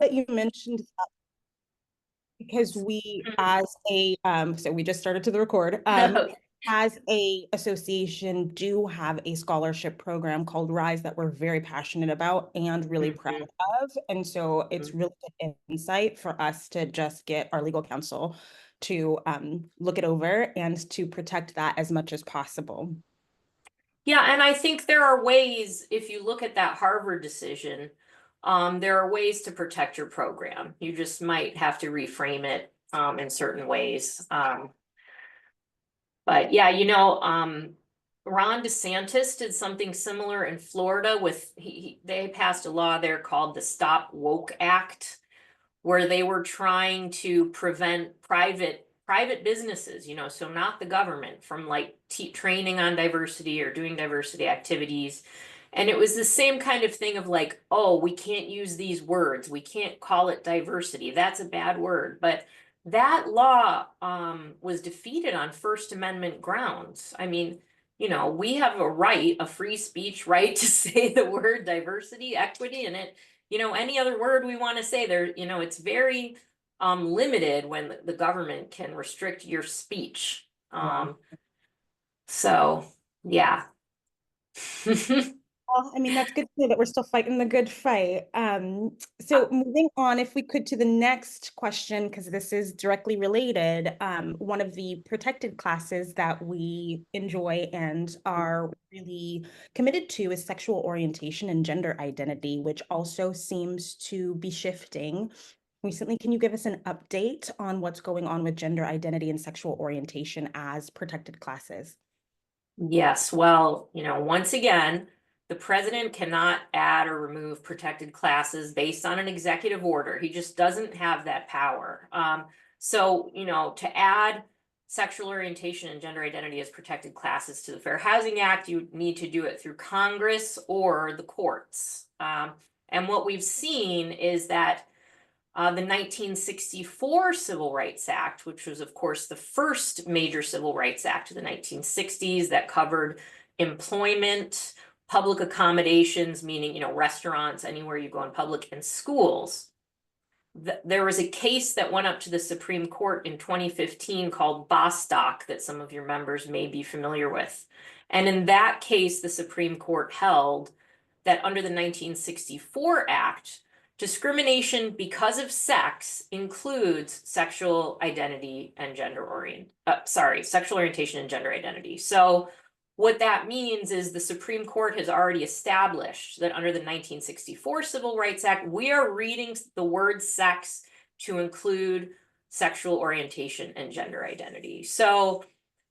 that you mentioned that because we, as a, so we just started to the record, as a association do have a scholarship program called Rise that we're very passionate about and really proud of. And so it's really good insight for us to just get our legal counsel to look it over and to protect that as much as possible. Yeah, and I think there are ways, if you look at that Harvard decision, there are ways to protect your program. You just might have to reframe it in certain ways. But yeah, Ron DeSantis did something similar in Florida with they passed a law there called the Stop Woke Act, where they were trying to prevent private businesses, so not the government, from like training on diversity or doing diversity activities. And it was the same kind of thing of like, oh, we can't use these words. We can't call it diversity. That's a bad word. But that law was defeated on First Amendment grounds. I mean, we have a right, a free speech right to say the word diversity, equity, and any other word we want to say there, it's very limited when the government can restrict your speech. So yeah. Well, I mean, that's good to know that we're still fighting the good fight. So moving on, if we could, to the next question, because this is directly related, one of the protected classes that we enjoy and are really committed to is sexual orientation and gender identity, which also seems to be shifting recently. Can you give us an update on what's going on with gender identity and sexual orientation as protected classes? Yes, well, once again, the president cannot add or remove protected classes based on an executive order. He just doesn't have that power. So, to add sexual orientation and gender identity as protected classes to the Fair Housing Act, you need to do it through Congress or the courts. And what we've seen is that the 1964 Civil Rights Act, which was, of course, the first major civil rights act of the 1960s that covered employment, public accommodations, meaning, restaurants, anywhere you go in public, and schools. There was a case that went up to the Supreme Court in 2015 called Bostock that some of your members may be familiar with. And in that case, the Supreme Court held that under the 1964 Act, discrimination because of sex includes sexual identity and sexual orientation and gender identity. So what that means is the Supreme Court has already established that under the 1964 Civil Rights Act, we are reading the word sex to include sexual orientation and gender identity. So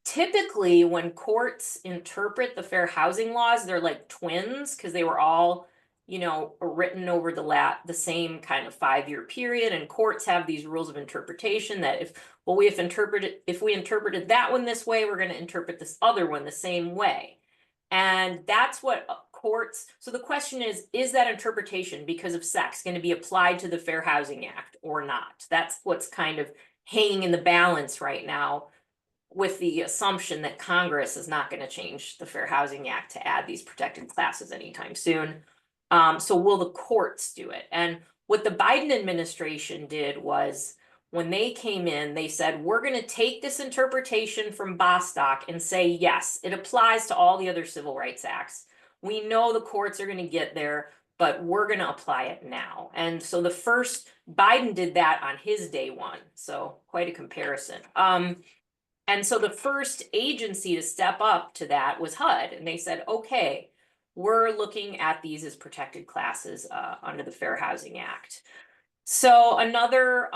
typically when courts interpret the fair housing laws, they're like twins because they were all written over the same kind of 5-year period, and courts have these rules of interpretation that if we interpreted that one this way, we're going to interpret this other one the same way. And that's what courts, so the question is that interpretation because of sex going to be applied to the Fair Housing Act or not? That's what's kind of hanging in the balance right now, with the assumption that Congress is not going to change the Fair Housing Act to add these protected classes anytime soon. So will the courts do it? And what the Biden administration did was when they came in, they said, we're going to take this interpretation from Bostock and say, yes, it applies to all the other civil rights acts. We know the courts are going to get there, but we're going to apply it now. And so Biden did that on his day one. So quite a comparison. And so the first agency to step up to that was HUD. And they said, okay, we're looking at these as protected classes under the Fair Housing Act. So another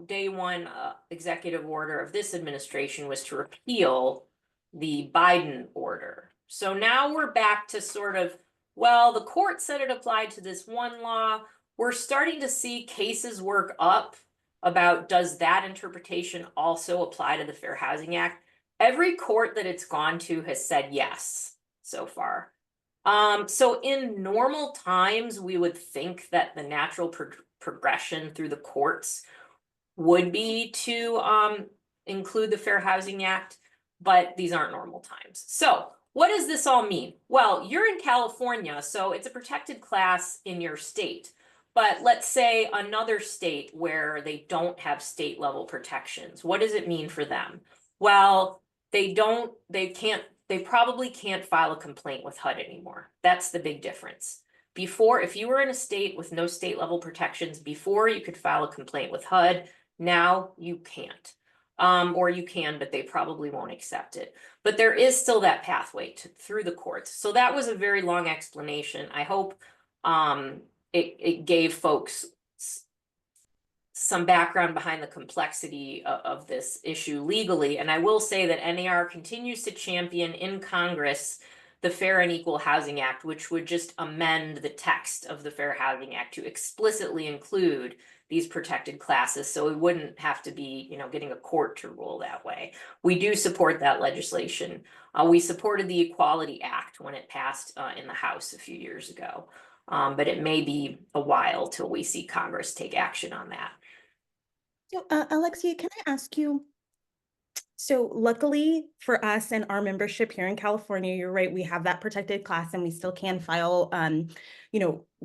day one executive order of this administration was to repeal the Biden order. So now we're back to sort of, well, the court said it applied to this one law. We're starting to see cases work up about does that interpretation also apply to the Fair Housing Act? Every court that it's gone to has said yes so far. So in normal times, we would think that the natural progression through the courts would be to include the Fair Housing Act, but these aren't normal times. So what does this all mean? Well, you're in California, so it's a protected class in your state. But let's say another state where they don't have state level protections. What does it mean for them? Well, they probably can't file a complaint with HUD anymore. That's the big difference. Before, if you were in a state with no state level protections, before you could file a complaint with HUD, now you can't. Or you can, but they probably won't accept it. But there is still that pathway through the courts. So that was a very long explanation. I hope it gave folks some background behind the complexity of this issue legally. And I will say that NAR continues to champion in Congress the Fair and Equal Housing Act, which would just amend the text of the Fair Housing Act to explicitly include these protected classes, so we wouldn't have to be, getting a court to rule that way. We do support that legislation. We supported the Equality Act when it passed in the House a few years ago. But it may be a while till we see Congress take action on that. So, Alexia, can I ask you, so luckily for us and our membership here in California, you're right, we have that protected class and we still can file,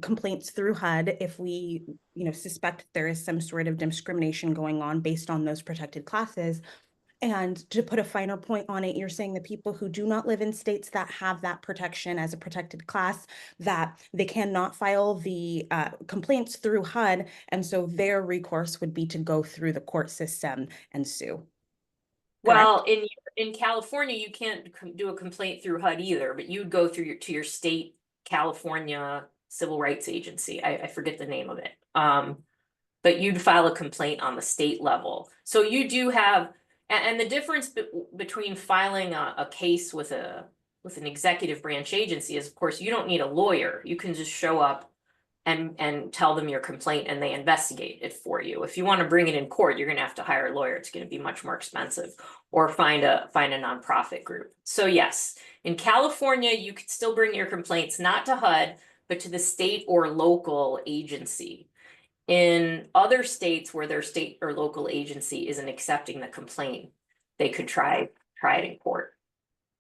complaints through HUD if we, suspect there is some sort of discrimination going on based on those protected classes. And to put a finer point on it, you're saying the people who do not live in states that have that protection as a protected class, that they cannot file the complaints through HUD. And so their recourse would be to go through the court system and sue. Well, in California, you can't do a complaint through HUD either, but you'd go through your state California Civil Rights Agency. I forget the name of it. But you'd file a complaint on the state level. So you do have, and the difference between filing a case with an executive branch agency is, of course, you don't need a lawyer. You can just show up and tell them your complaint and they investigate it for you. If you want to bring it in court, you're going to have to hire a lawyer. It's going to be much more expensive, or find a nonprofit group. So yes, in California, you could still bring your complaints not to HUD, but to the state or local agency. In other states where their state or local agency isn't accepting the complaint, they could try it in court.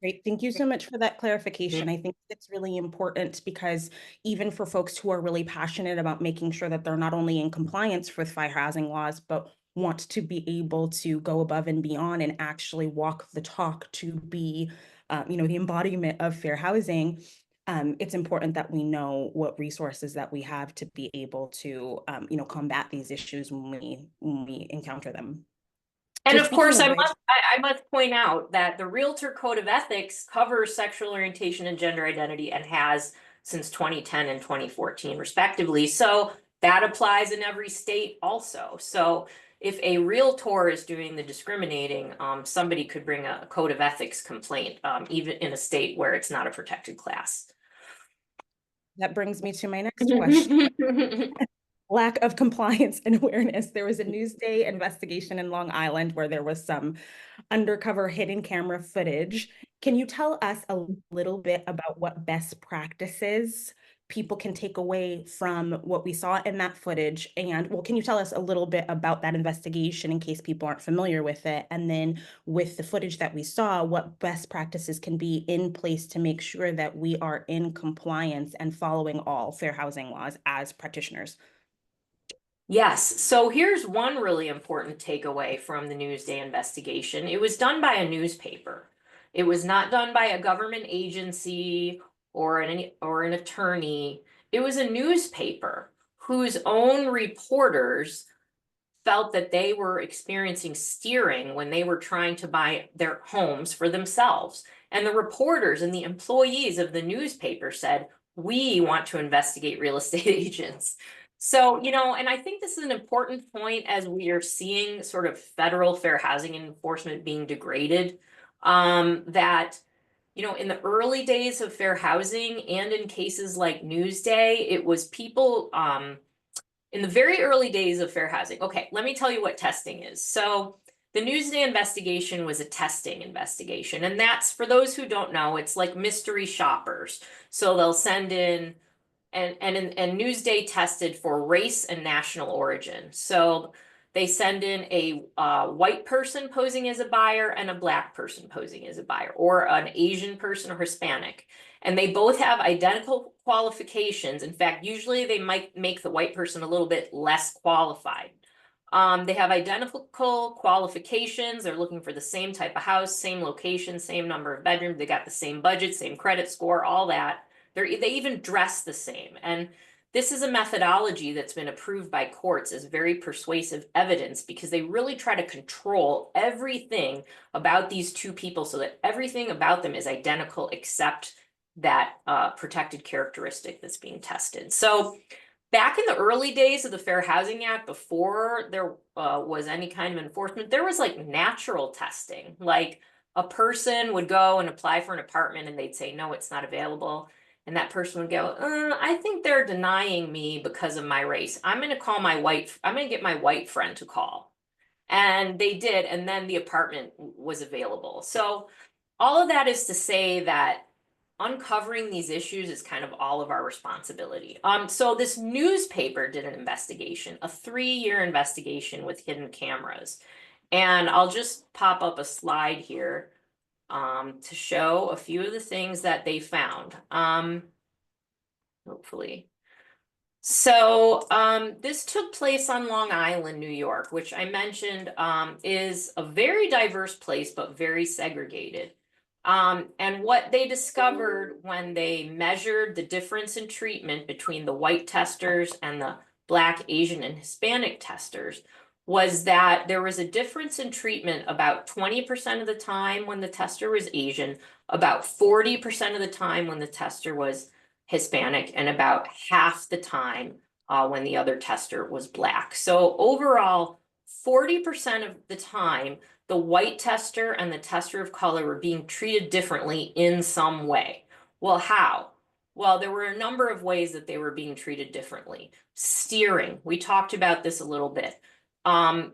Great. Thank you so much for that clarification. I think it's really important because even for folks who are really passionate about making sure that they're not only in compliance with fair housing laws, but want to be able to go above and beyond and actually walk the talk to be, the embodiment of fair housing, it's important that we know what resources that we have to be able to, combat these issues when we encounter them. And So of course, speaking I must point out that the Realtor Code of Ethics covers sexual orientation and gender identity, and has since 2010 and 2014, respectively. So that applies in every state also. So if a realtor is doing the discriminating, somebody could bring a code of ethics complaint, even in a state where it's not a protected class. That brings me to my next question. Lack of compliance and awareness. There was a Newsday investigation in Long Island where there was some undercover hidden camera footage. Can you tell us a little bit about what best practices people can take away from what we saw in that footage? And well, can you tell us a little bit about that investigation in case people aren't familiar with it? And then with the footage that we saw, what best practices can be in place to make sure that we are in compliance and following all fair housing laws as practitioners? Yes, so here's one really important takeaway from the Newsday investigation. It was done by a newspaper. It was not done by a government agency or an attorney. It was a newspaper whose own reporters felt that they were experiencing steering when they were trying to buy their homes for themselves. And the reporters and the employees of the newspaper said, "We want to investigate real estate agents." So, and I think this is an important point as we are seeing sort of federal fair housing enforcement being degraded, that, in the early days of fair housing and in cases like Newsday, it was people, in the very early days of fair housing. Okay, let me tell you what testing is. So the Newsday investigation was a testing investigation. And that's, for those who don't know, it's like mystery shoppers. So they'll send in, and Newsday tested for race and national origin. So They send in a white person posing as a buyer and a black person posing as a buyer, or an Asian person or Hispanic. And they both have identical qualifications. In fact, usually they might make the white person a little bit less qualified. They have identical qualifications. They're looking for the same type of house, same location, same number of bedrooms. They got the same budget, same credit score, all that. They even dress the same. And this is a methodology that's been approved by courts as very persuasive evidence because they really try to control everything about these two people so that everything about them is identical except that protected characteristic that's being tested. So back in the early days of the Fair Housing Act, before there was any kind of enforcement, there was like natural testing. Like a person would go and apply for an apartment and they'd say, no, it's not available. And that person would go, I think they're denying me because of my race. I'm going to get my white friend to call. And they did. And then the apartment was available. So all of that is to say that uncovering these issues is kind of all of our responsibility. So this newspaper did an investigation, a 3-year investigation with hidden cameras. And I'll just pop up a slide here to show a few of the things that they found. Hopefully. So this took place on Long Island, New York, which I mentioned is a very diverse place, but very segregated. And what they discovered when they measured the difference in treatment between the white testers and the Black, Asian, and Hispanic testers was that there was a difference in treatment about 20% of the time when the tester was Asian, about 40% of the time when the tester was Hispanic, and about half the time when the other tester was Black. So overall, 40% of the time, the white tester and the tester of color were being treated differently in some way. Well, how? Well, there were a number of ways that they were being treated differently. Steering, we talked about this a little bit.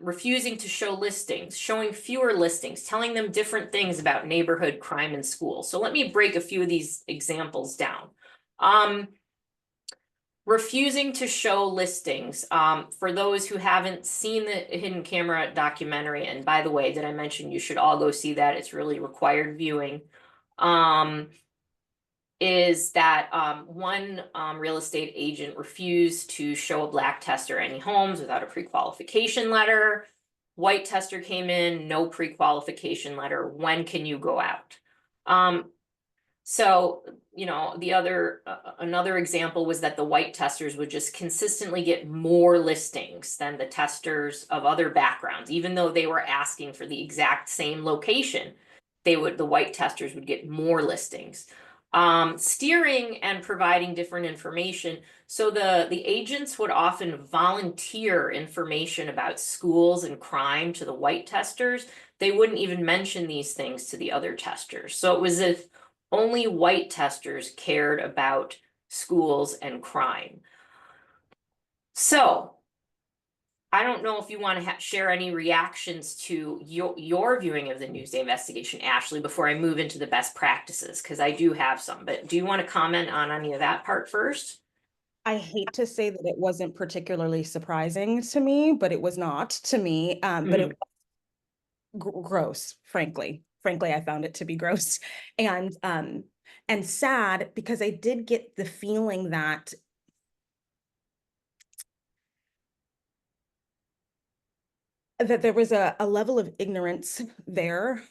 Refusing to show listings, showing fewer listings, telling them different things about neighborhood crime and school. So let me break a few of these examples down. Refusing to show listings. For those who haven't seen the Hidden Camera documentary, and by the way, did I mention you should all go see that? It's really required viewing. Is that one real estate agent refused to show a Black tester any homes without a pre-qualification letter. White tester came in, no pre-qualification letter. When can you go out? So, you know, another example was that the white testers would just consistently get more listings than the testers of other backgrounds, even though they were asking for the exact same location. The white testers would get more listings. Steering and providing different information. So the agents would often volunteer information about schools and crime to the white testers. They wouldn't even mention these things to the other testers. So it was as if only white testers cared about schools and crime. So I don't know if you want to share any reactions to your viewing of the Newsday investigation, Ashley, before I move into the best practices, because I do have some. But do you want to comment on any of that part first? I hate to say that it wasn't particularly surprising to me, but it was not to me. But it was gross, frankly. Frankly, I found it to be gross and sad because I did get the feeling that there was a level of ignorance there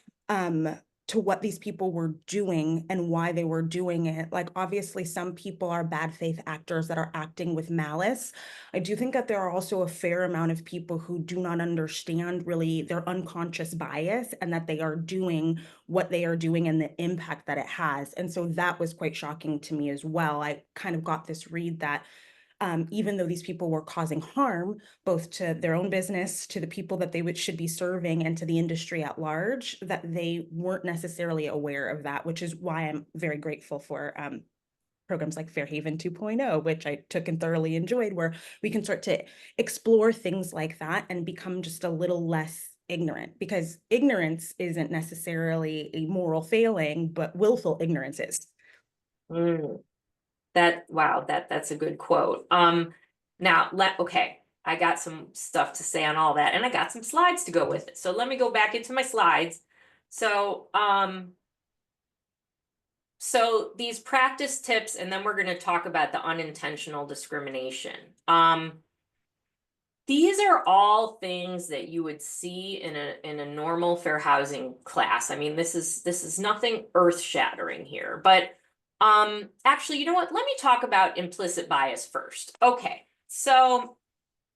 to what these people were doing and why they were doing it. Like, obviously, some people are bad faith actors that are acting with malice. I do think that there are also a fair amount of people who do not understand really their unconscious bias and that they are doing what they are doing and the impact that it has. And so that was quite shocking to me as well. I kind of got this read that even though these people were causing harm, both to their own business, to the people that they should be serving, and to the industry at large, that they weren't necessarily aware of that, which is why I'm very grateful for programs like Fairhaven 2.0, which I took and thoroughly enjoyed, where we can start to explore things like that and become just a little less ignorant, because ignorance isn't necessarily a moral failing, but willful ignorance is. Wow, that's a good quote. Okay. I got some stuff to say on all that, and I got some slides to go with it. So let me go back into my slides. So, so these practice tips, and then we're going to talk about the unintentional discrimination. These are all things that you would see in a normal fair housing class. I mean, this is nothing earth-shattering here, but actually, you know what? Let me talk about implicit bias first. Okay, so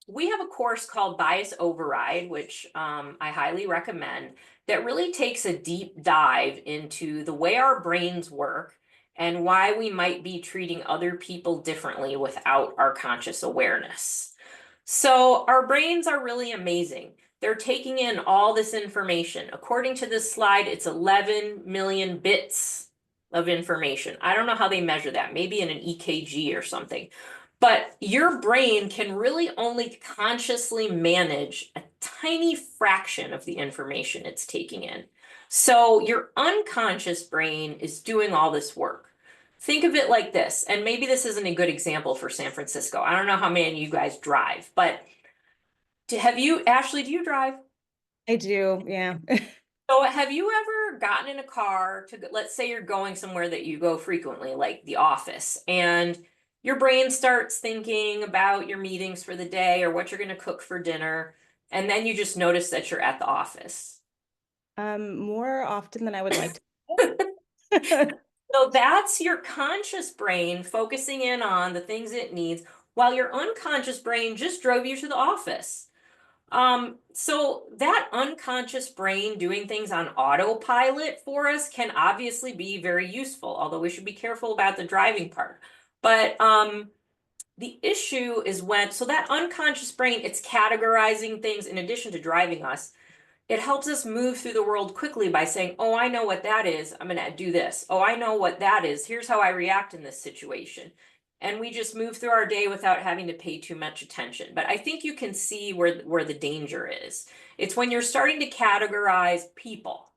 we have a course called Bias Override, which I highly recommend, that really takes a deep dive into the way our brains work and why we might be treating other people differently without our conscious awareness. So our brains are really amazing. They're taking in all this information. According to this slide, it's 11 million bits of information. I don't know how they measure that, maybe in an EKG or something. But your brain can really only consciously manage a tiny fraction of the information it's taking in. So your unconscious brain is doing all this work. Think of it like this, and maybe this isn't a good example for San Francisco. I don't know how many of you guys drive, but have you, Ashley, do you drive? I do, yeah. So have you ever gotten in a car to, let's say you're going somewhere that you go frequently, like the office, and your brain starts thinking about your meetings for the day or what you're going to cook for dinner, and then you just notice that you're at the office. More often than I would like to. So that's your conscious brain focusing in on the things it needs, while your unconscious brain just drove you to the office. So that unconscious brain doing things on autopilot for us can obviously be very useful, although we should be careful about the driving part. But the issue is when, so that unconscious brain, it's categorizing things in addition to driving us. It helps us move through the world quickly by saying, oh, I know what that is. I'm going to do this. Oh, I know what that is. Here's how I react in this situation. And we just move through our day without having to pay too much attention. But I think you can see where the danger is. It's when you're starting to categorize people.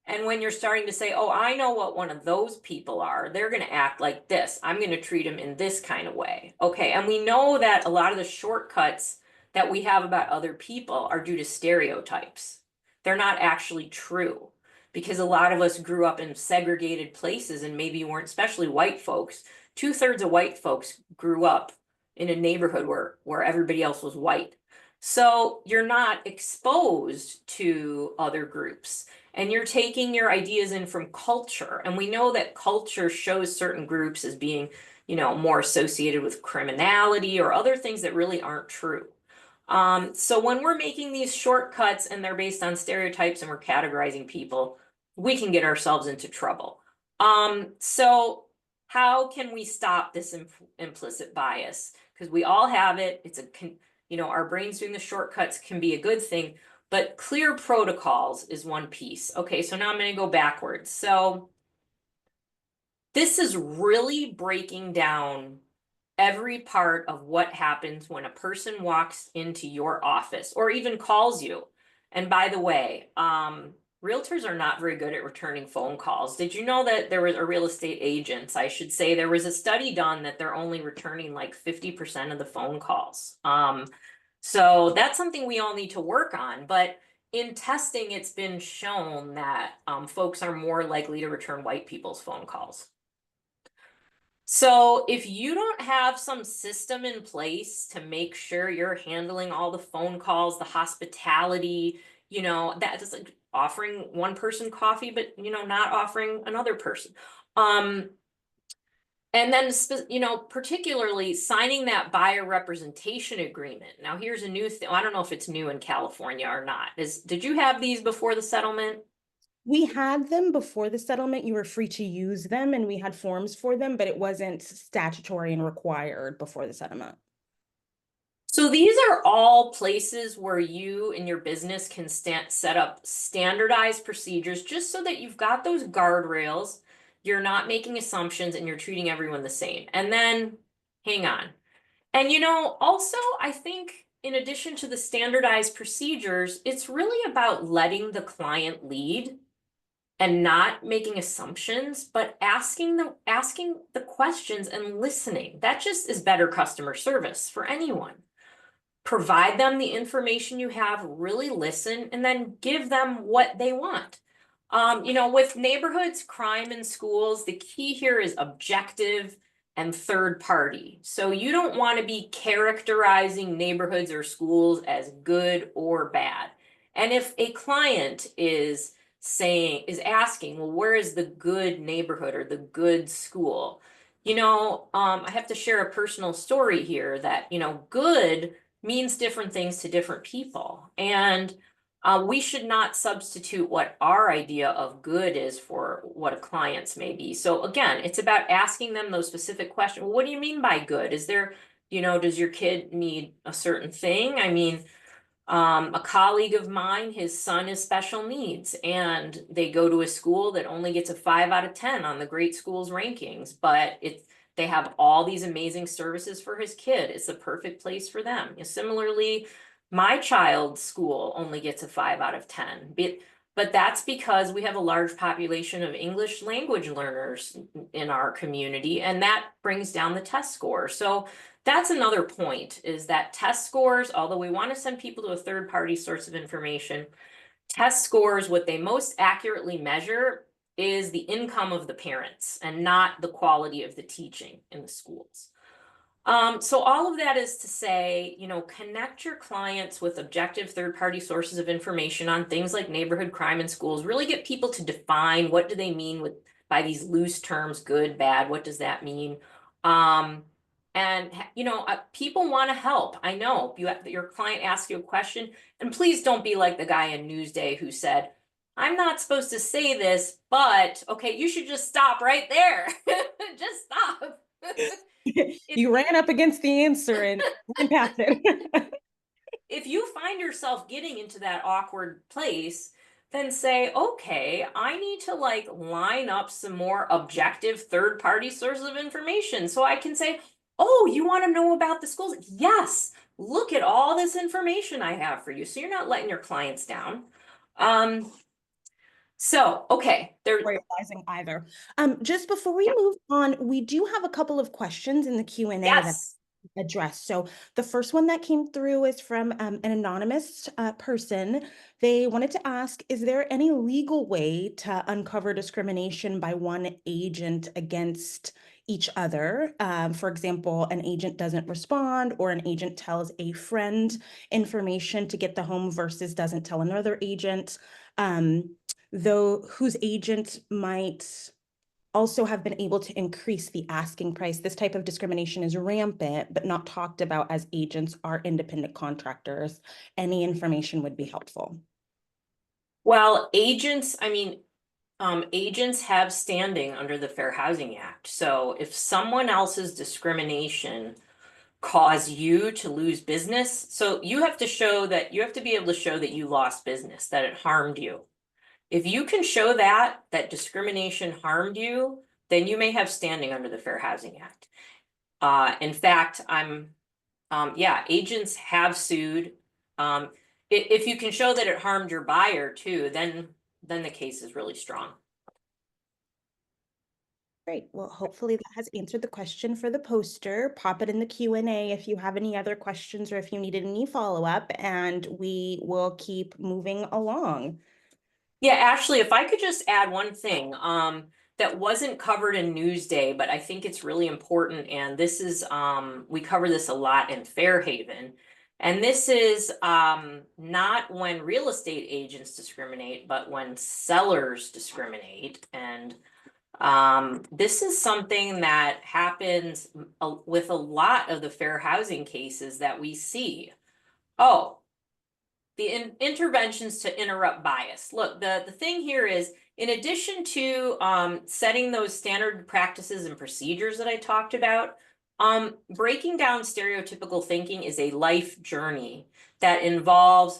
And when you're starting to say, oh, I know what one of those people are, they're going to act like this. I'm going to treat them in this kind of way. Okay. And we know that a lot of the shortcuts that we have about other people are due to stereotypes. They're not actually true because a lot of us grew up in segregated places and maybe weren't, especially white folks. 2/3 of white folks grew up in a neighborhood where everybody else was white. So you're not exposed to other groups and you're taking your ideas in from culture. And we know that culture shows certain groups as being, you know, more associated with criminality or other things that really aren't true. So when we're making these shortcuts and they're based on stereotypes and we're categorizing people, we can get ourselves into trouble. So how can we stop this implicit bias? Because we all have it. It's a, you know, our brains doing the shortcuts can be a good thing, but clear protocols is one piece. Okay, so now I'm going to go backwards. So this is really breaking down every part of what happens when a person walks into your office or even calls you. And by the way, realtors are not very good at returning phone calls. Did you know that there was a real estate agents, I should say, there was a study done that they're only returning like 50% of the phone calls. So that's something we all need to work on. But in testing, it's been shown that folks are more likely to return white people's phone calls. So if you don't have some system in place to make sure you're handling all the phone calls, the hospitality, you know, that is like offering one person coffee, but, you know, not offering another person. And then, you know, particularly signing that buyer representation agreement. Now, here's a new thing. I don't know if it's new in California or not. Did you have these before the settlement? We had them before the settlement. You were free to use them and we had forms for them, but it wasn't statutory and required before the settlement. So these are all places where you and your business can set up standardized procedures just so that you've got those guardrails, you're not making assumptions, and you're treating everyone the same. And then, hang on. And you know, also, I think in addition to the standardized procedures, it's really about letting the client lead and not making assumptions, but asking the questions and listening. That just is better customer service for anyone. provide them the information you have, really listen, and then give them what they want. With neighborhoods, crime in schools, the key here is objective and third party. So you don't want to be characterizing neighborhoods or schools as good or bad. And if a client is asking, well, where is the good neighborhood or the good school? I have to share a personal story here that, good means different things to different people. And we should not substitute what our idea of good is for what a client's may be. So again, it's about asking them those specific questions. What do you mean by good? Is there, does your kid need a certain thing? I mean, a colleague of mine, his son is special needs, and they go to a school that only gets a 5 out of 10 on the great schools rankings, but they have all these amazing services for his kid. It's the perfect place for them. Similarly, my child's school only gets a 5 out of 10. But that's because we have a large population of English language learners in our community, and that brings down the test score. So that's another point, is that test scores, although we want to send people to a third-party source of information, test scores, what they most accurately measure is the income of the parents and not the quality of the teaching in the schools. So all of that is to say, connect your clients with objective third-party sources of information on things like neighborhood crime in schools. Really get people to define, what do they mean by these loose terms, good, bad, what does that mean? People want to help. I know your client asks you a question, and please don't be like the guy in Newsday who said, I'm not supposed to say this, but okay, you should just stop right there. Just stop. You ran up against the answer and ran past it. If you find yourself getting into that awkward place, then say, okay, I need to line up some more objective third-party sources of information. So I can say, oh, you want to know about the schools? Yes, look at all this information I have for you. So you're not letting your clients down. Okay, Realizing either. Just before we move on, we do have a couple of questions in the Q&A that yes. address. So the first one that came through is from an anonymous person. They wanted to ask, is there any legal way to uncover discrimination by one agent against each other? For example, an agent doesn't respond, or an agent tells a friend information to get the home versus doesn't tell another agent, though whose agent might also have been able to increase the asking price. This type of discrimination is rampant, but not talked about, as agents are independent contractors. Any information would be helpful. Well, agents have standing under the Fair Housing Act. So if someone else's discrimination cause you to lose business, so you have to be able to show that you lost business, that it harmed you. If you can show that discrimination harmed you, then you may have standing under the Fair Housing Act. In fact, agents have sued. If you can show that it harmed your buyer too, then the case is really strong. Great. Well, hopefully that has answered the question for the poster. Pop it in the Q&A if you have any other questions or if you needed any follow-up, and we will keep moving along. Yeah, Ashley, if I could just add one thing that wasn't covered in Newsday, but I think it's really important, and this is we cover this a lot in Fairhaven, and this is not when real estate agents discriminate, but when sellers discriminate. And this is something that happens with a lot of the fair housing cases that we see. Oh, the interventions to interrupt bias. Look, the thing here is, in addition to setting those standard practices and procedures that I talked about, breaking down stereotypical thinking is a life journey that involves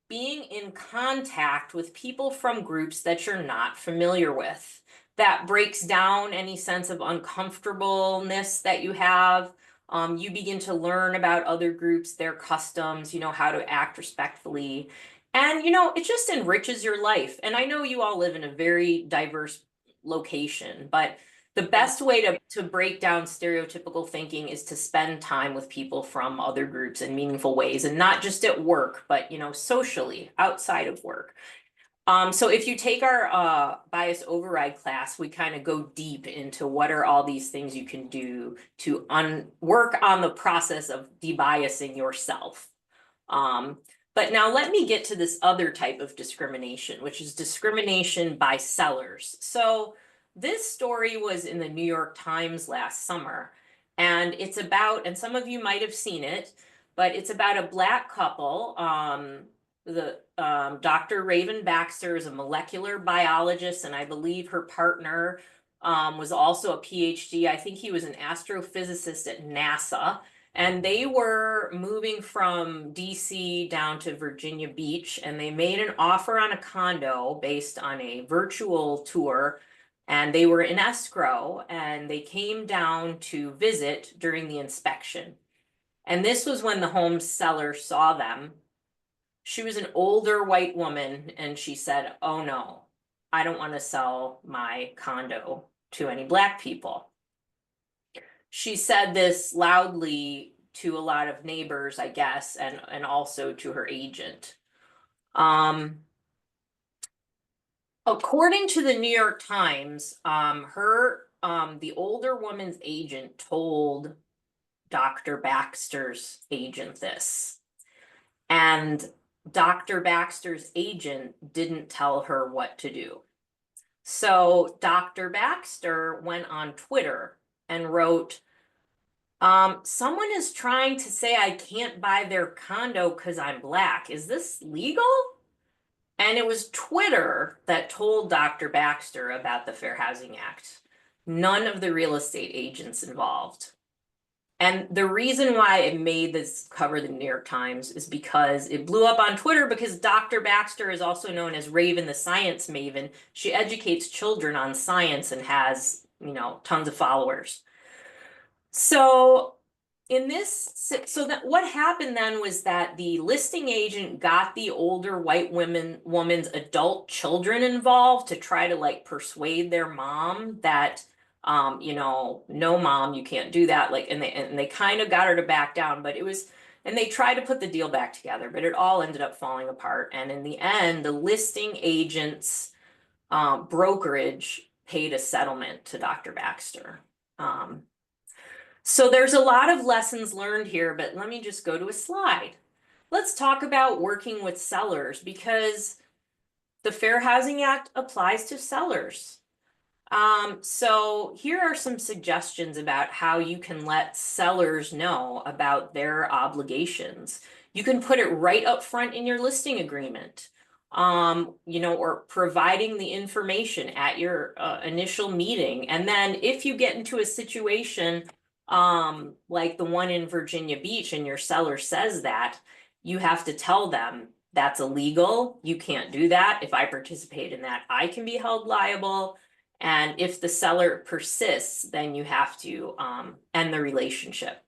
being in contact with people from groups that you're not familiar with. That breaks down any sense of uncomfortableness that you have. You begin to learn about other groups, their customs, how to act respectfully. And, it just enriches your life. And I know you all live in a very diverse location, but The best way to break down stereotypical thinking is to spend time with people from other groups in meaningful ways, and not just at work, but socially outside of work. So if you take our bias override class, we kind of go deep into what are all these things you can do to work on the process of debiasing yourself. But now let me get to this other type of discrimination, which is discrimination by sellers. So this story was in the New York Times last summer, and it's about, and some of you might have seen it, but it's about a Black couple. Dr. Raven Baxter is a molecular biologist, and I believe her partner was also a PhD. I think he was an astrophysicist at NASA. And they were moving from DC down to Virginia Beach, and they made an offer on a condo based on a virtual tour. And they were in escrow, and they came down to visit during the inspection. And this was when the home seller saw them. She was an older white woman, and she said, "Oh no, I don't want to sell my condo to any Black people." She said this loudly to a lot of neighbors, I guess, and also to her agent. According to the New York Times, the older woman's agent told Dr. Baxter's agent this, and Dr. Baxter's agent didn't tell her what to do. So Dr. Baxter went on Twitter and wrote, "Someone is trying to say I can't buy their condo because I'm Black. Is this legal?" And it was Twitter that told Dr. Baxter about the Fair Housing Act. None of the real estate agents involved. And the reason why it made this cover the New York Times is because it blew up on Twitter, because Dr. Baxter is also known as Raven the Science Maven. She educates children on science and has, tons of followers. So what happened then was that the listing agent got the older white woman's adult children involved to try to persuade their mom that, no, mom, you can't do that. And they kind of got her to back down, and they tried to put the deal back together, but it all ended up falling apart. And in the end, the listing agent's brokerage paid a settlement to Dr. Baxter. So there's a lot of lessons learned here, but let me just go to a slide. Let's talk about working with sellers, because the Fair Housing Act applies to sellers. So here are some suggestions about how you can let sellers know about their obligations. You can put it right up front in your listing agreement, or providing the information at your initial meeting. And then if you get into a situation like the one in Virginia Beach and your seller says that, you have to tell them that's illegal. You can't do that. If I participate in that, I can be held liable. And if the seller persists, then you have to end the relationship.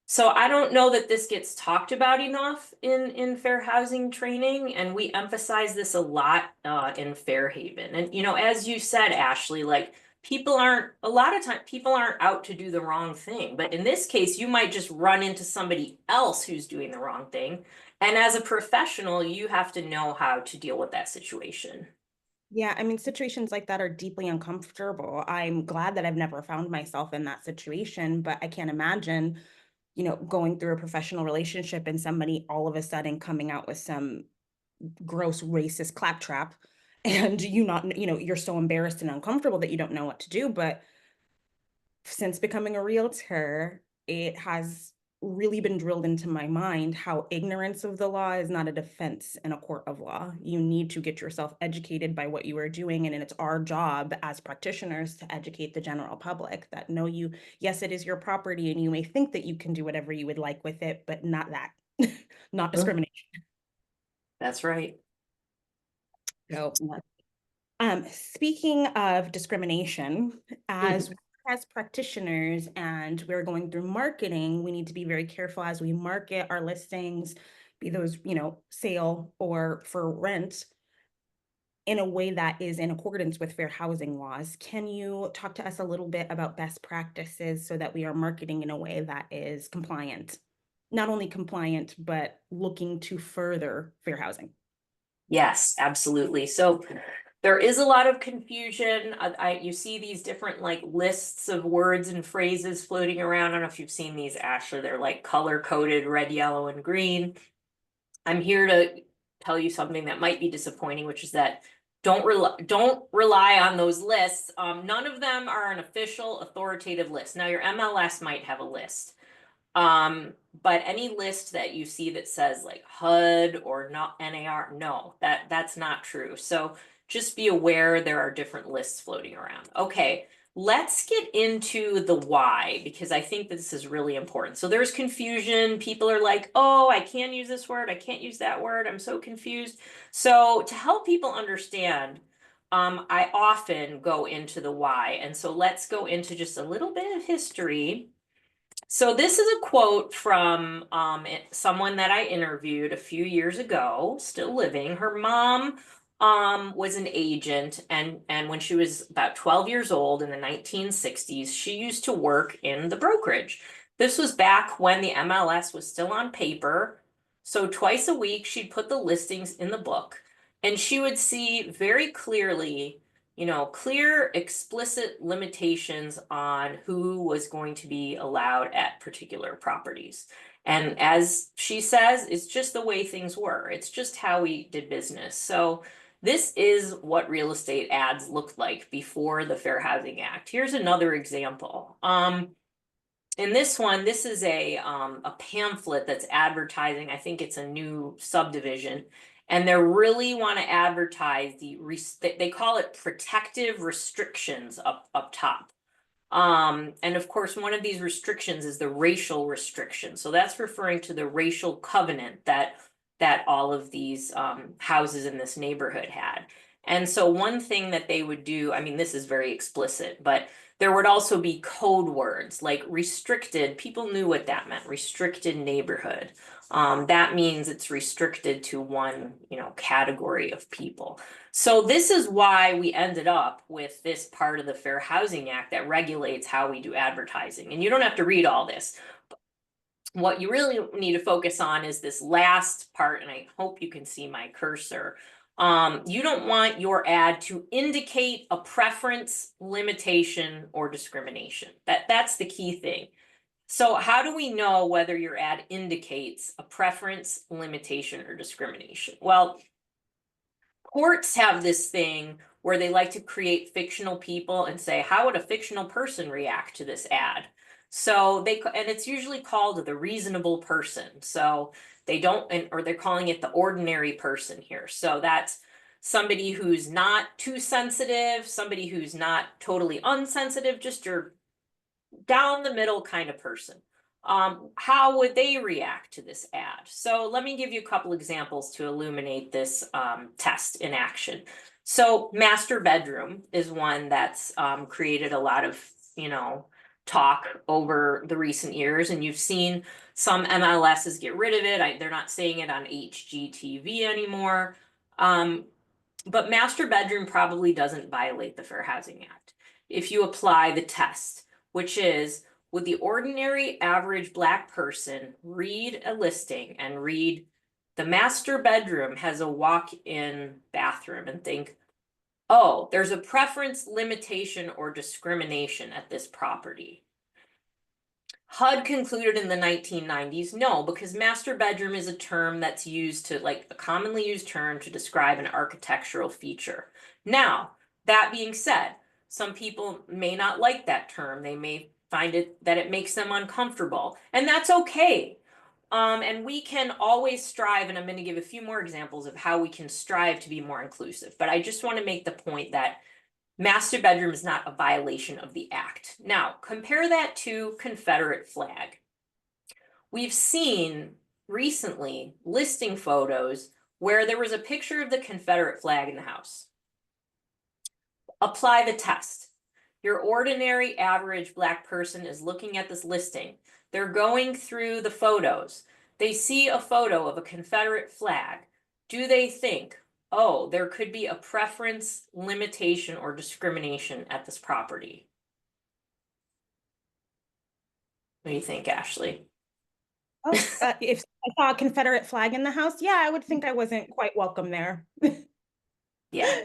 So I don't know that this gets talked about enough in fair housing training, and we emphasize this a lot in Fairhaven. And as you said, Ashley, a lot of times people aren't out to do the wrong thing, but in this case, you might just run into somebody else who's doing the wrong thing. And as a professional, you have to know how to deal with that situation. Yeah, I mean, situations like that are deeply uncomfortable. I'm glad that I've never found myself in that situation, but I can't imagine, going through a professional relationship and somebody all of a sudden coming out with some gross racist claptrap, and you're so embarrassed and uncomfortable that you don't know what to do. But since becoming a realtor, it has really been drilled into my mind how ignorance of the law is not a defense in a court of law. You need to get yourself educated by what you are doing, and it's our job as practitioners to educate the general public that yes, it is your property, and you may think that you can do whatever you would like with it, but not that, not discrimination. That's right. So, speaking of discrimination, as practitioners and we're going through marketing, we need to be very careful as we market our listings, be those, sale or for rent. in a way that is in accordance with fair housing laws. Can you talk to us a little bit about best practices so that we are marketing in a way that is compliant? Not only compliant, but looking to further fair housing. Yes, absolutely. So there is a lot of confusion. You see these different like lists of words and phrases floating around. I don't know if you've seen these, Ashley. They're like color coded, red, yellow, and green. I'm here to tell you something that might be disappointing, which is that don't rely on those lists. None of them are an official authoritative list. Now your MLS might have a list. But any list that you see that says like HUD or not NAR, no, that's not true. So just be aware there are different lists floating around. Okay, let's get into the why, because I think this is really important. So there's confusion. People are like, oh, I can't use this word. I can't use that word. I'm so confused. So to help people understand, I often go into the why. And so let's go into just a little bit of history. So this is a quote from someone that I interviewed a few years ago, still living. Her mom was an agent, and when she was about 12 years old in the 1960s, she used to work in the brokerage. This was back when the MLS was still on paper. So twice a week, she'd put the listings in the book, and she would see very clearly, clear, explicit limitations on who was going to be allowed at particular properties. And as she says, it's just the way things were. It's just how we did business. So this is what real estate ads looked like before the Fair Housing Act. Here's another example. In this one, this is a pamphlet that's advertising. I think it's a new subdivision, and they really want to advertise they call it protective restrictions up top. And of course, one of these restrictions is the racial restriction. So that's referring to the racial covenant that all of these houses in this neighborhood had. And so one thing that they would do, I mean, this is very explicit, but there would also be code words like restricted. People knew what that meant, restricted neighborhood. That means it's restricted to one, category of people. So this is why we ended up with this part of the Fair Housing Act that regulates how we do advertising. And you don't have to read all this. What you really need to focus on is this last part, and I hope you can see my cursor. You don't want your ad to indicate a preference, limitation, or discrimination. That's the key thing. So how do we know whether your ad indicates a preference, limitation, or discrimination? Well, courts have this thing where they like to create fictional people and say, how would a fictional person react to this ad? So and it's usually called the reasonable person. So they don't, or they're calling it the ordinary person here. So that's somebody who's not too sensitive, somebody who's not totally unsensitive, just your down the middle kind of person. How would they react to this ad? So let me give you a couple examples to illuminate this test in action. So master bedroom is one that's created a lot of, talk over the recent years, and you've seen some MLSs get rid of it. They're not saying it on HGTV anymore. But master bedroom probably doesn't violate the Fair Housing Act if you apply the test, which is, would the ordinary average Black person read a listing and read the master bedroom has a walk-in bathroom and think, oh, there's a preference, limitation, or discrimination at this property? HUD concluded in the 1990s, no, because master bedroom is a term that's used to, like, a commonly used term to describe an architectural feature. Now, that being said, some people may not like that term. They may find that it makes them uncomfortable, and that's okay. And we can always strive, and I'm going to give a few more examples of how we can strive to be more inclusive. But I just want to make the point that master bedroom is not a violation of the act. Now, compare that to Confederate flag. We've seen recently listing photos where there was a picture of the Confederate flag in the house. Apply the test. Your ordinary average Black person is looking at this listing. They're going through the photos. They see a photo of a Confederate flag. Do they think, oh, there could be a preference, limitation, or discrimination at this property. What do you think, Ashley? Oh, if I saw a Confederate flag in the house, yeah, I would think I wasn't quite welcome there. Yeah.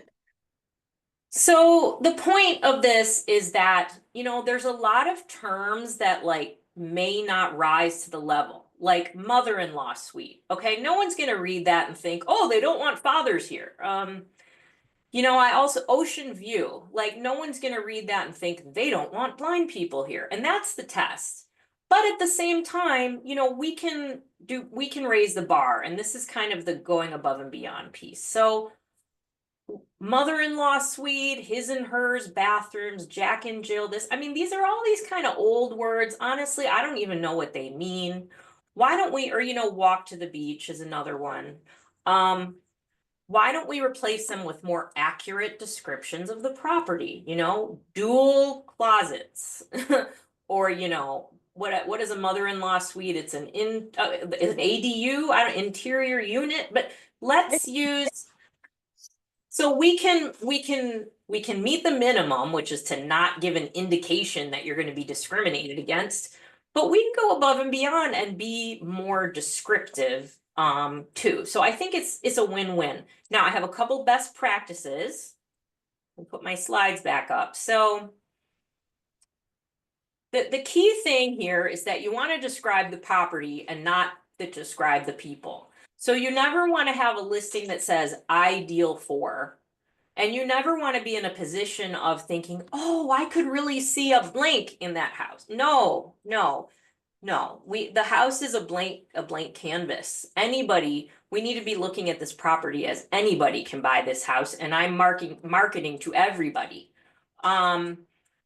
So the point of this is that, there's a lot of terms that like may not rise to the level, like mother-in-law suite. Okay, no one's gonna read that and think, oh, they don't want fathers here. I also ocean view, like no one's gonna read that and think they don't want blind people here. And that's the test. But at the same time, we can raise the bar, and this is kind of the going above and beyond piece. So mother-in-law suite, his and hers, bathrooms, Jack and Jill, this. I mean, these are all these kind of old words. Honestly, I don't even know what they mean. Why don't we, or, walk to the beach is another one. Why don't we replace them with more accurate descriptions of the property? Dual closets, or, what is a mother-in-law suite? It's an ADU, I don't interior unit, but let's use. So we can meet the minimum, which is to not give an indication that you're going to be discriminated against, but we can go above and beyond and be more descriptive too. So I think it's a win-win. Now I have a couple best practices. I'll put my slides back up. So the key thing here is that you want to describe the property and not to describe the people. So you never want to have a listing that says ideal for, and you never want to be in a position of thinking, oh, I could really see a blank in that house. No, no, no. The house is a blank canvas. We need to be looking at this property as anybody can buy this house, and I'm marketing to everybody.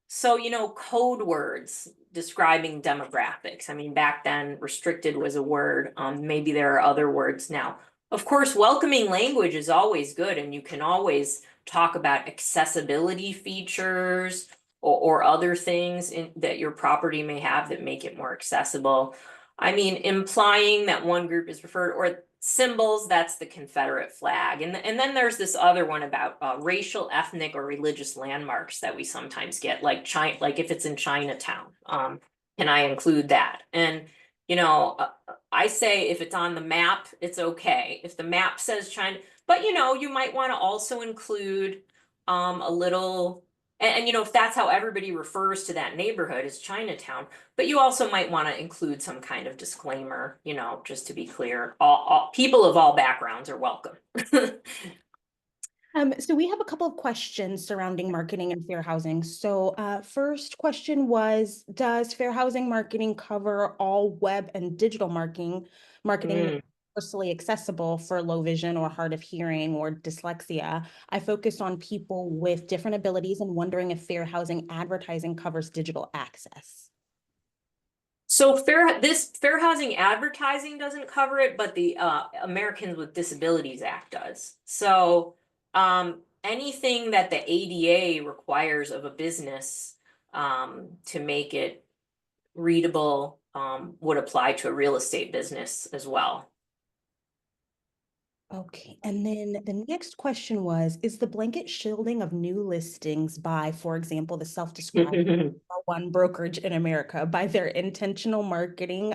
So, code words describing demographics. I mean, back then, restricted was a word. Maybe there are other words now. Of course, welcoming language is always good, and you can always talk about accessibility features or other things that your property may have that make it more accessible. I mean, implying that one group is preferred, or symbols, that's the Confederate flag. And then there's this other one about racial, ethnic, or religious landmarks that we sometimes get, like like if it's in Chinatown, can I include that? And I say if it's on the map, it's okay. If the map says China, but you might want to also include a little, and if that's how everybody refers to that neighborhood is Chinatown, but you also might want to include some kind of disclaimer, just to be clear, all people of all backgrounds are welcome. So we have a couple of questions surrounding marketing and fair housing. So first question was, does fair housing marketing cover all web and digital marketing Mm. universally accessible for low vision or hard of hearing or dyslexia? I focus on people with different abilities and wondering if fair housing advertising covers digital access. So fair housing advertising doesn't cover it, but the Americans with Disabilities Act does. So anything that the ADA requires of a business to make it readable would apply to a real estate business as well. Okay, and then the next question was, is the blanket shielding of new listings by, for example, the self-described one brokerage in America by their intentional marketing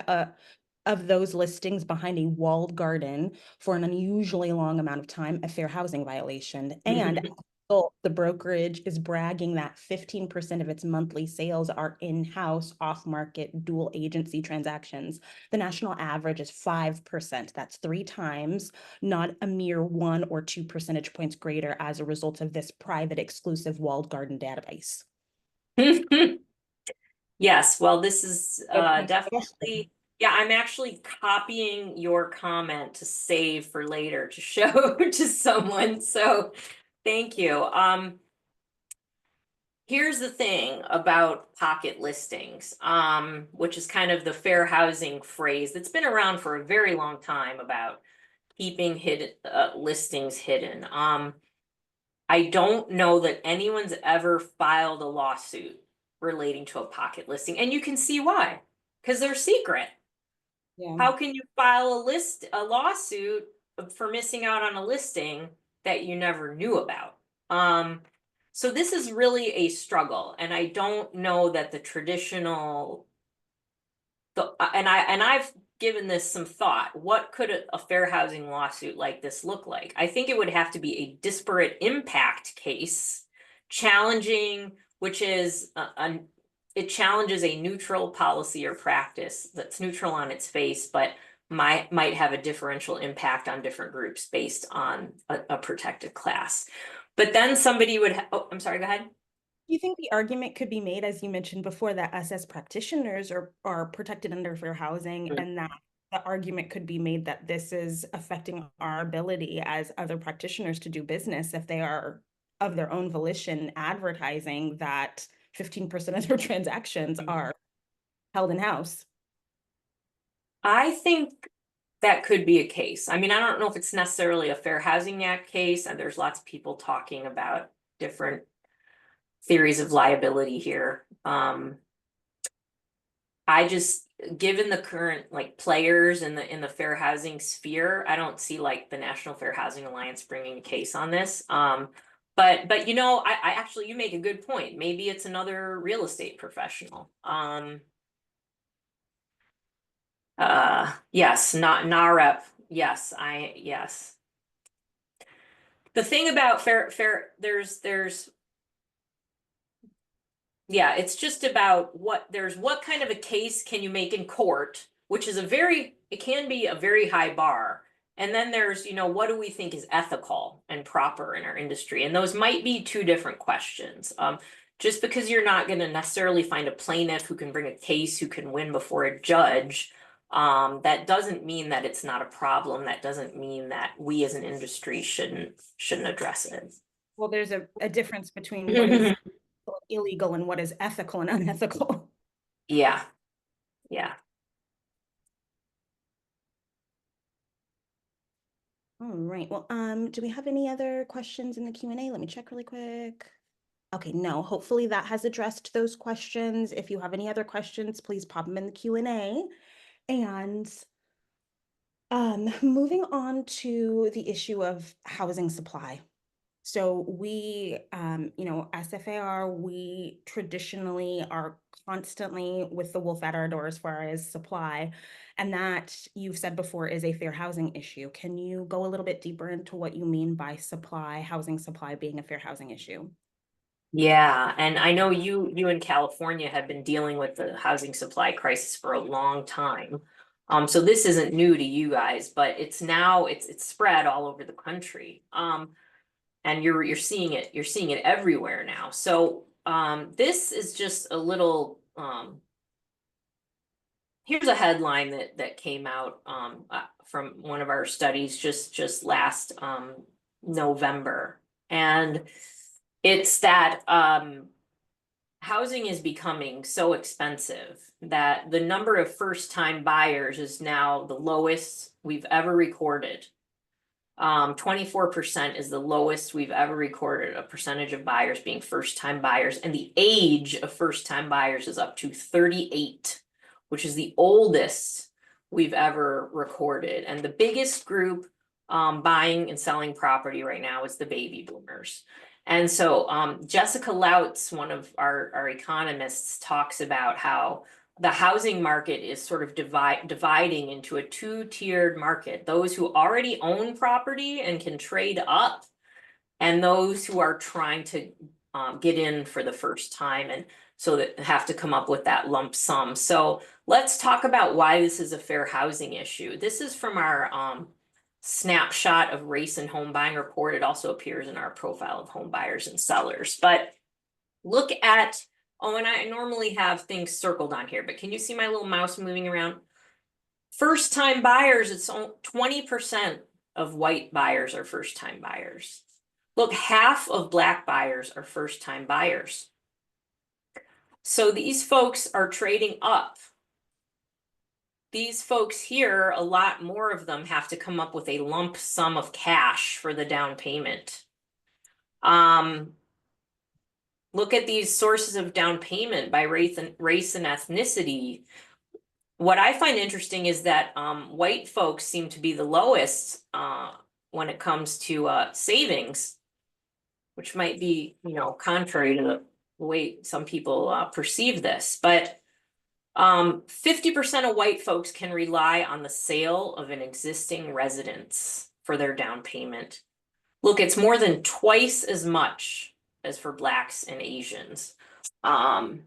of those listings behind a walled garden for an unusually long amount of time, a fair housing violation? And as a result, the brokerage is bragging that 15% of its monthly sales are in-house, off-market, dual agency transactions. The national average is 5%. That's 3 times, not a mere 1 or 2 percentage points greater as a result of this private exclusive walled garden database. Yes, well, this is Okay. definitely, yeah, I'm actually copying your comment to save for later to show to someone. So thank you. Here's the thing about pocket listings, which is kind of the fair housing phrase that's been around for a very long time about keeping hidden listings hidden. I don't know that anyone's ever filed a lawsuit relating to a pocket listing, and you can see why, because they're secret. Yeah. How can you file a lawsuit for missing out on a listing that you never knew about. So this is really a struggle, and I don't know that the traditional, and I've given this some thought. What could a fair housing lawsuit like this look like? I think it would have to be a disparate impact case, challenging, which is it challenges a neutral policy or practice that's neutral on its face, but might have a differential impact on different groups based on a protected class. But then somebody would, oh, I'm sorry, go ahead. Do you think the argument could be made, as you mentioned before, that us as practitioners are protected under fair housing, and that the argument could be made that this is affecting our ability as other practitioners to do business if they are of their own volition advertising that 15% of their transactions are held in-house? I think that could be a case. I mean, I don't know if it's necessarily a Fair Housing Act case, and there's lots of people talking about different theories of liability here. I just, given the current like players in the fair housing sphere, I don't see like the National Fair Housing Alliance bringing a case on this. But you know, I actually, you make a good point. Maybe it's another real estate professional. Yes, not NAREP. Yes, yes. The thing about there's yeah, it's just about what kind of a case can you make in court, which is it can be a very high bar. And then there's, you know, what do we think is ethical and proper in our industry? And those might be two different questions. Just because you're not going to necessarily find a plaintiff who can bring a case, who can win before a judge, that doesn't mean that it's not a problem. That doesn't mean that we as an industry shouldn't address it. Well, there's a difference between what is illegal and what is ethical and unethical. Yeah, yeah. All right. Well, do we have any other questions in the Q&A? Let me check really quick. Okay, no, hopefully that has addressed those questions. If you have any other questions, please pop them in the Q&A. And moving on to the issue of housing supply. So we, you know, SFAR, we traditionally are constantly with the wolf at our door as far as supply. And that you've said before is a fair housing issue. Can you go a little bit deeper into what you mean by housing supply being a fair housing issue? Yeah, and I know you in California have been dealing with the housing supply crisis for a long time. So this isn't new to you guys, but it's now it's spread all over the country. And you're seeing it everywhere now. So this is just a little here's a headline that came out from one of our studies just last November, and it's that housing is becoming so expensive that the number of first-time buyers is now the lowest we've ever recorded. 24% is the lowest we've ever recorded, a percentage of buyers being first-time buyers, and the age of first-time buyers is up to 38, which is the oldest we've ever recorded. And the biggest group buying and selling property right now is the baby boomers. And so Jessica Lautz, one of our economists, talks about how the housing market is sort of dividing into a two-tiered market: those who already own property and can trade up, and those who are trying to get in for the first time, and so that have to come up with that lump sum. So let's talk about why this is a fair housing issue. This is from our snapshot of race and home buying report. It also appears in our profile of home buyers and sellers. But look at, oh, and I normally have things circled on here, but can you see my little mouse moving around? First time buyers, it's 20% of white buyers are first time buyers. Look, half of Black buyers are first time buyers. So these folks are trading up. These folks here, a lot more of them have to come up with a lump sum of cash for the down payment. Look at these sources of down payment by race and ethnicity. What I find interesting is that white folks seem to be the lowest when it comes to savings, which might be, contrary to the way some people perceive this, but 50% of white folks can rely on the sale of an existing residence for their down payment. Look, it's more than twice as much as for Blacks and Asians. And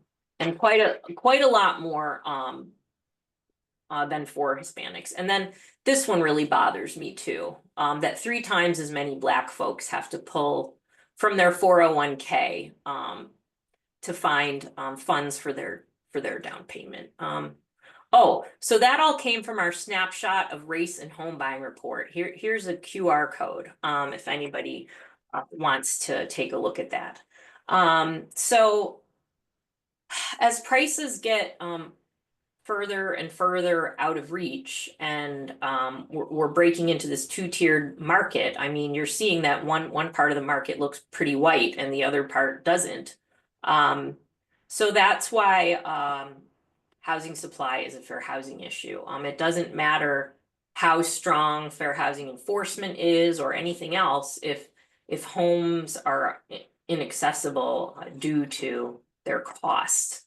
quite a lot more than for Hispanics. And then this one really bothers me too, that 3 times as many Black folks have to pull from their 401k to find funds for their down payment. Oh, so that all came from our snapshot of race and home buying report. Here's a QR code if anybody wants to take a look at that. So as prices get further and further out of reach, and we're breaking into this 2-tiered market. I mean, you're seeing that one part of the market looks pretty white and the other part doesn't. So that's why housing supply is a fair housing issue. It doesn't matter how strong fair housing enforcement is or anything else if homes are inaccessible due to their cost.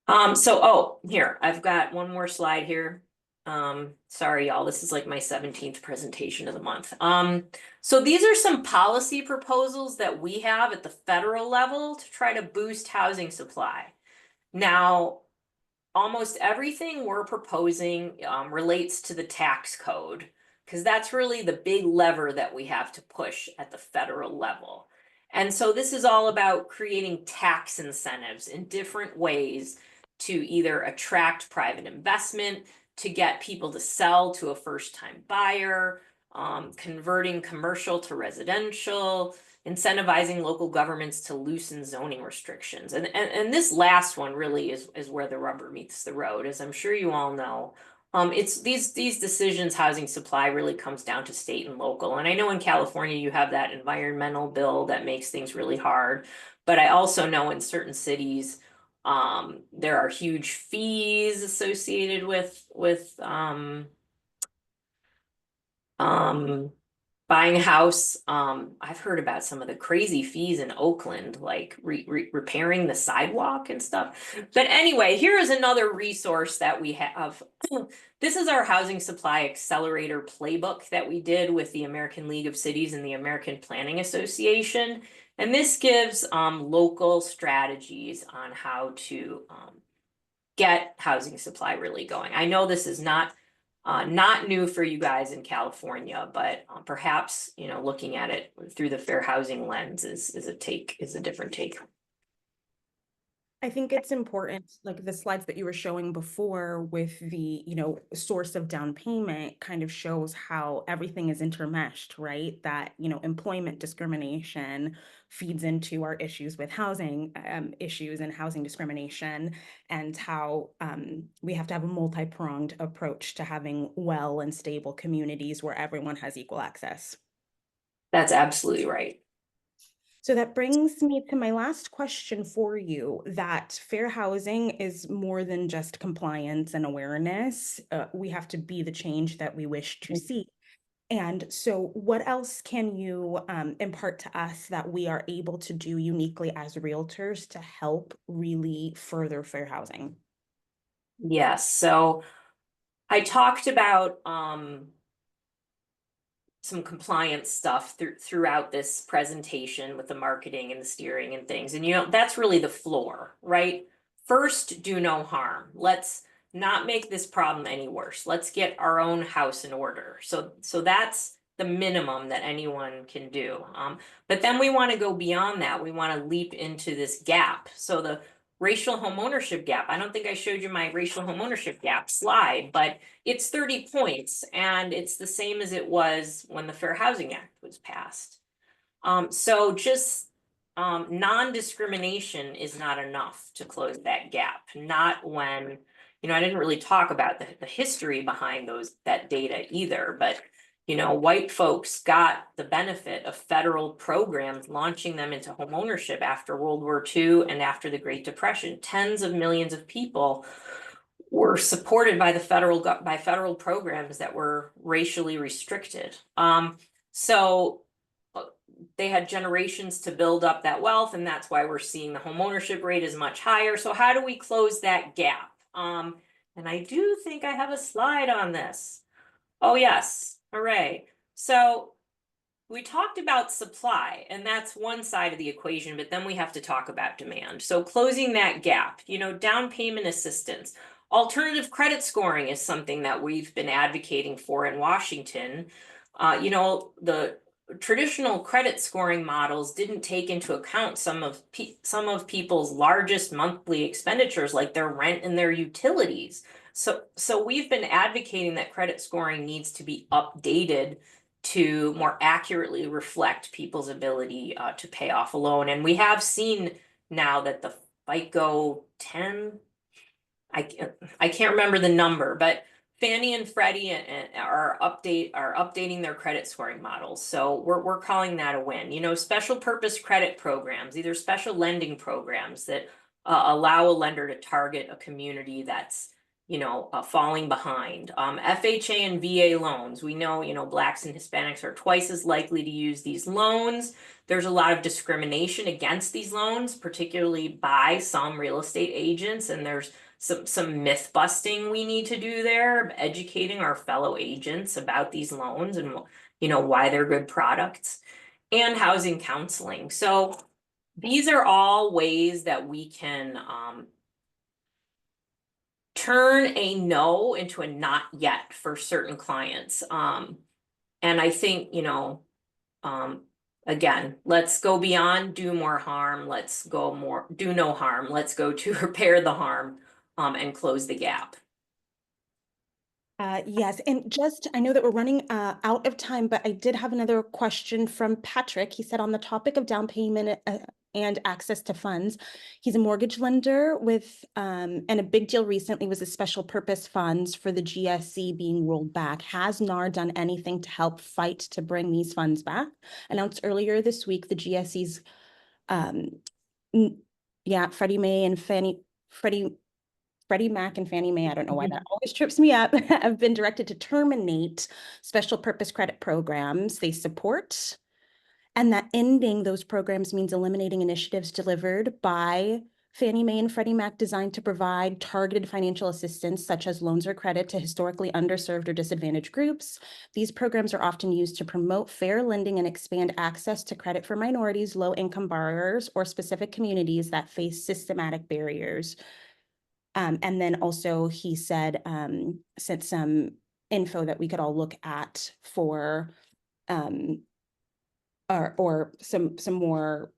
Here, I've got one more slide here. Sorry, y'all, this is like my 17th presentation of the month. So these are some policy proposals that we have at the federal level to try to boost housing supply. Now, almost everything we're proposing relates to the tax code, because that's really the big lever that we have to push at the federal level. And so this is all about creating tax incentives in different ways to either attract private investment, to get people to sell to a first-time buyer, converting commercial to residential, incentivizing local governments to loosen zoning restrictions. And this last one really is where the rubber meets the road, as I'm sure you all know. It's these decisions, housing supply really comes down to state and local. And I know in California you have that environmental bill that makes things really hard. But I also know in certain cities there are huge fees associated with buying a house. I've heard about some of the crazy fees in Oakland, like repairing the sidewalk and stuff. But anyway, here is another resource that we have. This is our housing supply accelerator playbook that we did with the American League of Cities and the American Planning Association. And this gives local strategies on how to get housing supply really going. I know this is not new for you guys in California, but perhaps, looking at it through the fair housing lens is a different take. I think it's important, like the slides that you were showing before with the, source of down payment kind of shows how everything is intermeshed, right? That, employment discrimination feeds into our issues with housing issues and housing discrimination, and how we have to have a multi-pronged approach to having well and stable communities where everyone has equal access. That's absolutely right. So that brings me to my last question for you, that fair housing is more than just compliance and awareness. We have to be the change that we wish to see. And so what else can you impart to us that we are able to do uniquely as realtors to help really further fair housing? Yes, so I talked about some compliance stuff throughout this presentation with the marketing and the steering and things. And that's really the floor, right? First, do no harm. Let's not make this problem any worse. Let's get our own house in order. So that's the minimum that anyone can do. But then we want to go beyond that. We want to leap into this gap. So the racial homeownership gap. I don't think I showed you my racial homeownership gap slide, but it's 30 points, and it's the same as it was when the Fair Housing Act was passed. So just non-discrimination is not enough to close that gap. Not when, I didn't really talk about the history behind that data either, but white folks got the benefit of federal programs launching them into homeownership after World War II and after the Great Depression. Tens of millions of people were supported by the federal programs that were racially restricted. So they had generations to build up that wealth, and that's why we're seeing the home ownership rate is much higher. So how do we close that gap? And I do think I have a slide on this. Oh yes, hooray. So we talked about supply, and that's one side of the equation, but then we have to talk about demand. So closing that gap, down payment assistance. Alternative credit scoring is something that we've been advocating for in Washington. The traditional credit scoring models didn't take into account some of people's largest monthly expenditures, like their rent and their utilities. So we've been advocating that credit scoring needs to be updated to more accurately reflect people's ability to pay off a loan. And we have seen now that the FICO 10, I can't remember the number, but Fannie and Freddie are updating their credit scoring models. So we're calling that a win. Special purpose credit programs, either special lending programs that allow a lender to target a community that's falling behind. FHA and VA loans. We know, Blacks and Hispanics are twice as likely to use these loans. There's a lot of discrimination against these loans, particularly by some real estate agents, and there's some myth busting we need to do there, educating our fellow agents about these loans and why they're good products, and housing counseling. So these are all ways that we can turn a no into a not yet for certain clients. And I think, again, let's go beyond do more harm. Let's go more do no harm. Let's go to repair the harm and close the gap. Yes, and I know that we're running out of time, but I did have another question from Patrick. He said, on the topic of down payment and access to funds, he's a mortgage lender and a big deal recently was the special purpose funds for the GSE being rolled back. Has NAR done anything to help fight to bring these funds back? Announced earlier this week, the GSEs, Freddie Mac and Fannie Mae, I don't know why that always trips me up, have been directed to terminate special purpose credit programs they support. And that ending those programs means eliminating initiatives delivered by Fannie Mae and Freddie Mac designed to provide targeted financial assistance, such as loans or credit to historically underserved or disadvantaged groups. These programs are often used to promote fair lending and expand access to credit for minorities, low-income borrowers, or specific communities that face systematic barriers. And then also he said, sent some info that we could all look at for, or some more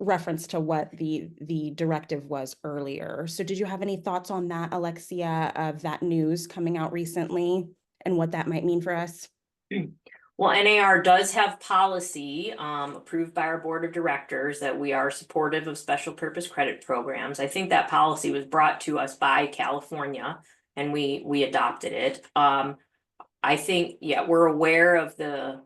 reference to what the directive was earlier. So did you have any thoughts on that, Alexia, of that news coming out recently and what that might mean for us? Well, NAR does have policy approved by our board of directors that we are supportive of special purpose credit programs. I think that policy was brought to us by California and we adopted it. I think, yeah, we're aware of the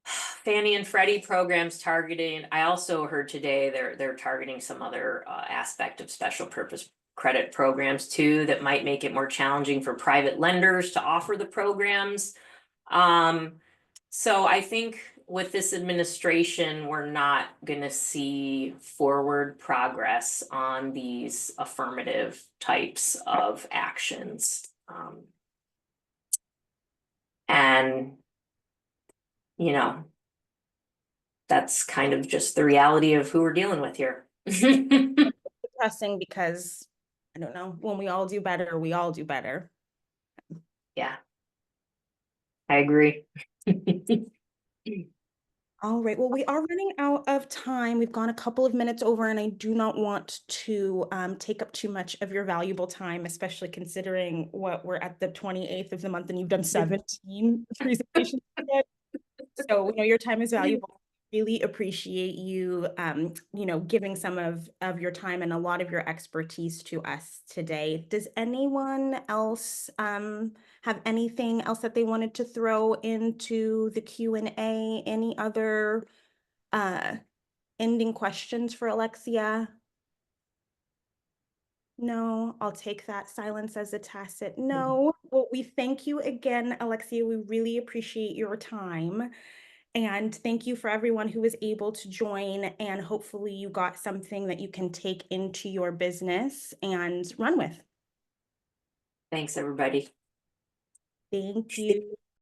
Fannie and Freddie programs targeting. I also heard today they're targeting some other aspect of special purpose credit programs too that might make it more challenging for private lenders to offer the programs. So I think with this administration, we're not going to see forward progress on these affirmative types of actions. And, that's kind of just the reality of who we're dealing with here. Depressing because, I don't know, when we all do better, we all do better. Yeah. I agree. All right, well, we are running out of time. We've gone a couple of minutes over, and I do not want to take up too much of your valuable time, especially considering what we're at the 28th of the month and you've done 17 presentations today. So, your time is valuable. Really appreciate you, giving some of your time and a lot of your expertise to us today. Does anyone else have anything else that they wanted to throw into the Q&A? Any other ending questions for Alexia? No, I'll take that silence as a tacit no. Well, we thank you again, Alexia. We really appreciate your time. And thank you for everyone who was able to join. And hopefully you got something that you can take into your business and run with. Thanks, everybody. Thank you.